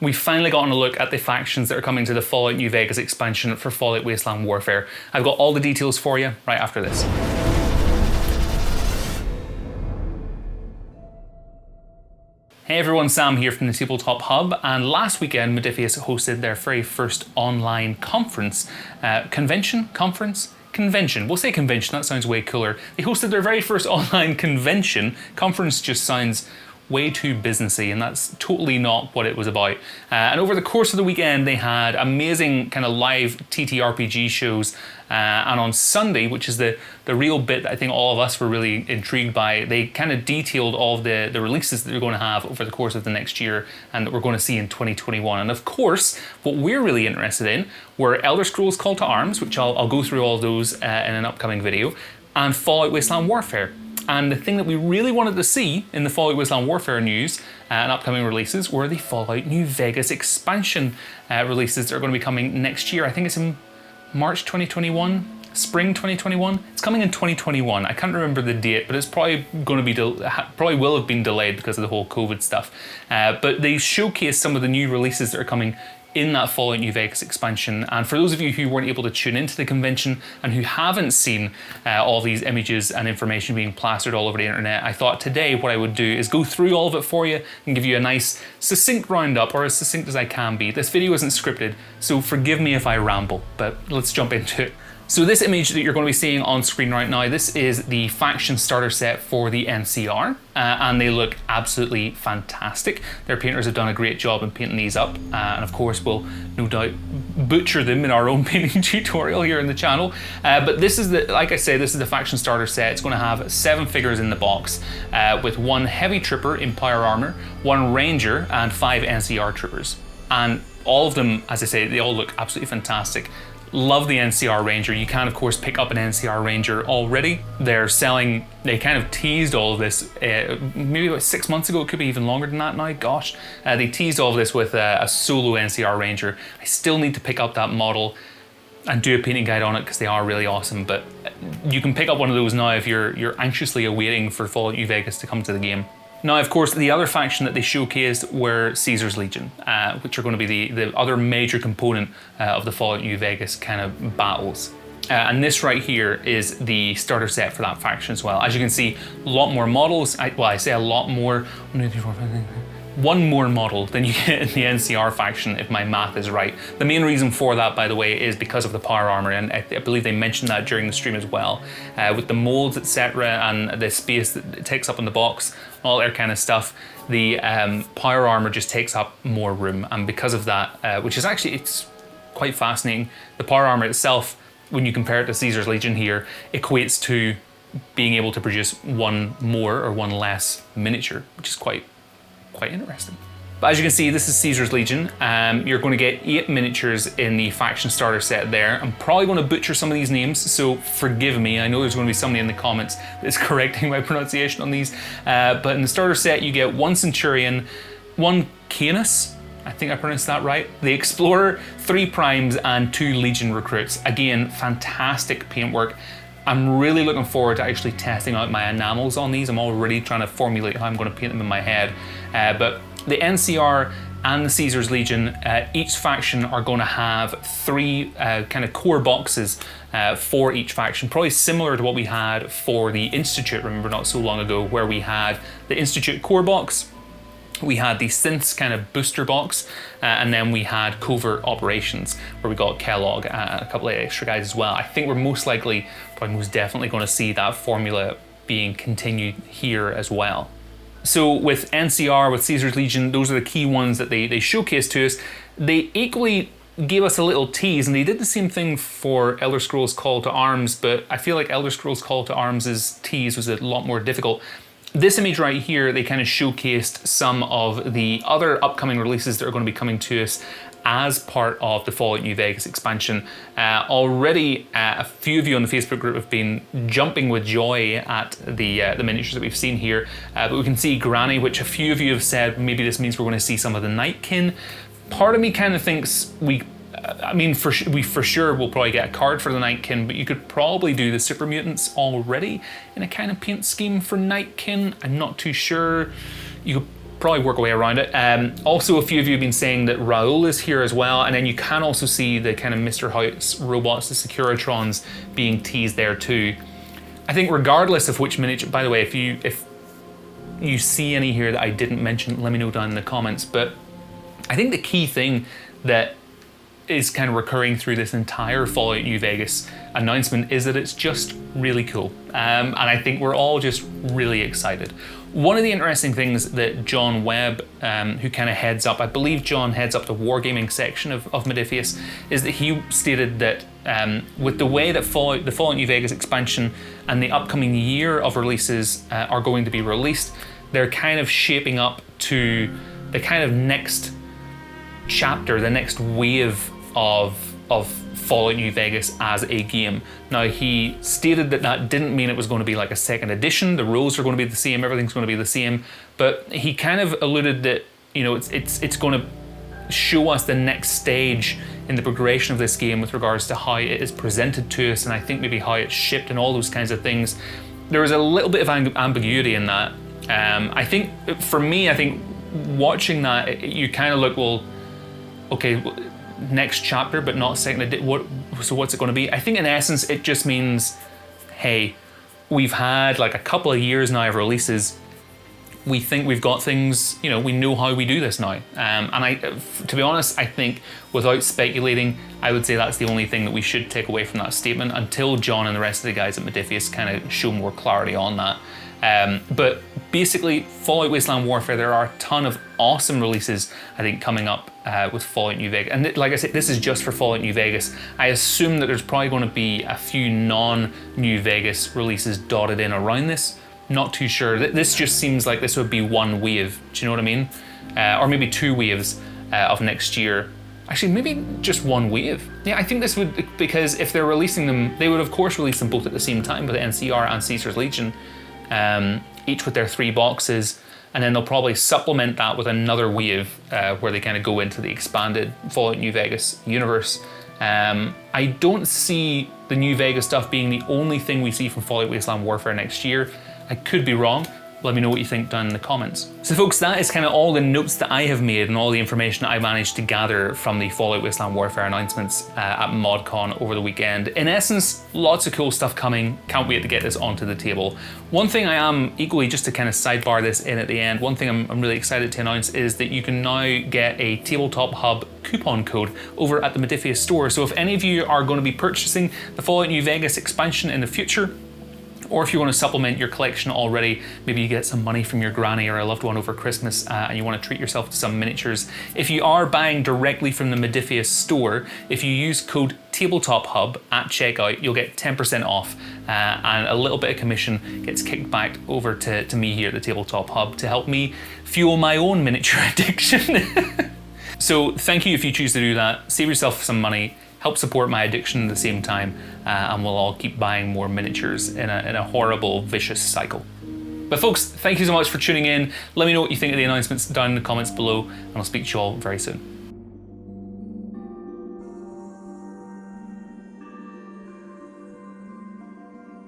We've finally gotten a look at the factions that are coming to the Fallout New Vegas expansion for Fallout Wasteland Warfare. I've got all the details for you right after this. Hey everyone, Sam here from the Tabletop Hub, and last weekend Modiphius hosted their very first online conference. Convention? We'll say convention, that sounds way cooler. They hosted their very first online convention. Conference just sounds way too businessy, and that's totally not what it was about. And over the course of the weekend, they had amazing kind of live TTRPG shows. And on Sunday, which is the real bit that I think all of us were really intrigued by, they kind of detailed all of the releases that they're going to have over the course of the next year and that we're going to see in 2021. And of course, what we're really interested in were Elder Scrolls Call to Arms, which I'll go through all those in an upcoming video, and Fallout Wasteland Warfare. And the thing that we really wanted to see in the Fallout Wasteland Warfare news and upcoming releases were the Fallout New Vegas expansion releases that are going to be coming next year. I think it's in March 2021, spring 2021. It's coming in 2021. I can't remember the date, but it's probably going to be probably will have been delayed because of the whole COVID stuff. But they showcased some of the new releases that are coming in that Fallout New Vegas expansion. And for those of you who weren't able to tune into the convention and who haven't seen all these images and information being plastered all over the internet, I thought today what I would do is go through all of it for you and give you a nice succinct roundup, or as succinct as I can be. This video isn't scripted, so forgive me if I ramble, but let's jump into it. So this image that you're going to be seeing on screen right now, this is the faction starter set for the NCR, and they look absolutely fantastic. Their painters have done a great job in painting these up, and of course we'll no doubt butcher them in our own painting tutorial here in the channel. But this is like I say, this is the faction starter set. It's going to have 7 figures in the box, with 1 heavy trooper in Empire armor, 1 ranger, and 5 NCR troopers. And all of them, as I say, they all look absolutely fantastic. Love the NCR Ranger. You can of course pick up an NCR Ranger already. They kind of teased all of this maybe about 6 months ago. It could be even longer than that now, gosh. They teased all of this with a solo NCR Ranger. I still need to pick up that model and do a painting guide on it because they are really awesome, but you can pick up one of those now if you're anxiously awaiting for Fallout New Vegas to come to the game. Now, of course, the other faction that they showcased were Caesar's Legion, which are going to be the other major component of the Fallout New Vegas kind of battles. And this right here is the starter set for that faction as well. As you can see, a lot more models. I say a lot more. 1 more model than you get in the NCR faction, if my math is right. The main reason for that, by the way, is because of the power armor, and I believe they mentioned that during the stream as well. With the molds, etc., and the space that it takes up in the box, all that kind of stuff, the power armor just takes up more room, and because of that, which is actually, it's quite fascinating, the power armor itself, when you compare it to Caesar's Legion here, equates to being able to produce 1 more or 1 less miniature, which is quite interesting. But as you can see, this is Caesar's Legion. You're going to get 8 miniatures in the faction starter set there. I'm probably going to butcher some of these names, so forgive me. I know there's going to be somebody in the comments that's correcting my pronunciation on these. But in the starter set, you get 1 Centurion, 1 Canis, I think I pronounced that right, the Explorer, 3 Primes, and 2 Legion recruits. Again, fantastic paintwork. I'm really looking forward to actually testing out my enamels on these. I'm already trying to formulate how I'm going to paint them in my head. But the NCR and the Caesar's Legion, each faction are going to have 3 kind of core boxes for each faction, probably similar to what we had for the Institute, remember not so long ago, where we had the Institute core box, we had the Synths kind of booster box, and then we had Covert Operations, where we got Kellogg and a couple of extra guys as well. I think we're most definitely going to see that formula being continued here as well. So with NCR, with Caesar's Legion, those are the key ones that they showcased to us. They equally gave us a little tease, and they did the same thing for Elder Scrolls Call to Arms, but I feel like Elder Scrolls Call to Arms' tease was a lot more difficult. This image right here, they kind of showcased some of the other upcoming releases that are going to be coming to us as part of the Fallout New Vegas expansion. Already, a few of you on the Facebook group have been jumping with joy at the miniatures that we've seen here. But we can see Granny, which a few of you have said maybe this means we're going to see some of the Nightkin. Part of me kind of thinks we for sure will probably get a card for the Nightkin, but you could probably do the Super Mutants already in a kind of paint scheme for Nightkin. I'm not too sure. You could probably work a way around it. Also, a few of you have been saying that Raoul is here as well, and then you can also see the kind of Mr. House robots, the Securitrons, being teased there too. I think regardless of which miniature, by the way, if you see any here that I didn't mention, let me know down in the comments. But I think the key thing that is kind of recurring through this entire Fallout New Vegas announcement is that it's just really cool. And I think we're all just really excited. One of the interesting things that John Webb, who kind of heads up, I believe John heads up the wargaming section of Modiphius, is that he stated that with the way that the Fallout New Vegas expansion and the upcoming year of releases are going to be released, they're kind of shaping up to the kind of next chapter, the next wave of Fallout New Vegas as a game. Now, he stated that that didn't mean it was going to be like a second edition. The rules are going to be the same, everything's going to be the same, but he kind of alluded that, you know, it's going to show us the next stage in the progression of this game with regards to how it is presented to us, and I think maybe how it's shipped and all those kinds of things. There was a little bit of ambiguity in that. I think, for me, I think watching that, you kind of look, well, okay, next chapter, but not second edition. So what's it going to be? I think in essence, it just means, hey, we've had like a couple of years now of releases. We think we've got things, you know, we know how we do this now. And to be honest, I think without speculating, I would say that's the only thing that we should take away from that statement until John and the rest of the guys at Modiphius kind of show more clarity on that. But basically, Fallout Wasteland Warfare, there are a ton of awesome releases, I think, coming up with Fallout New Vegas. And like I said, this is just for Fallout New Vegas. I assume that there's probably going to be a few non-New Vegas releases dotted in around this. Not too sure. This just seems like this would be one wave. Do you know what I mean? Or maybe two waves of next year. Actually, maybe just one wave. Yeah, I think this would, because if they're releasing them, they would of course release them both at the same time with the NCR and Caesar's Legion, each with their 3 boxes, and then they'll probably supplement that with another wave where they kind of go into the expanded Fallout New Vegas universe. I don't see the New Vegas stuff being the only thing we see from Fallout Wasteland Warfare next year. I could be wrong. Let me know what you think down in the comments. So folks, that is kind of all the notes that I have made and all the information I managed to gather from the Fallout Wasteland Warfare announcements at Modcon over the weekend. In essence, lots of cool stuff coming. Can't wait to get this onto the table. One thing I am equally, just to kind of sidebar this in at the end, one thing I'm really excited to announce is that you can now get a Tabletop Hub coupon code over at the Modiphius store. So if any of you are going to be purchasing the Fallout New Vegas expansion in the future, or if you want to supplement your collection already, maybe you get some money from your granny or a loved one over Christmas and you want to treat yourself to some miniatures. If you are buying directly from the Modiphius store, if you use code TabletopHub at checkout, you'll get 10% off and a little bit of commission gets kicked back over to me here at the Tabletop Hub to help me fuel my own miniature addiction. So thank you if you choose to do that. Save yourself some money. Help support my addiction at the same time, and we'll all keep buying more miniatures in a horrible, vicious cycle. But folks, thank you so much for tuning in. Let me know what you think of the announcements down in the comments below, and I'll speak to you all very soon.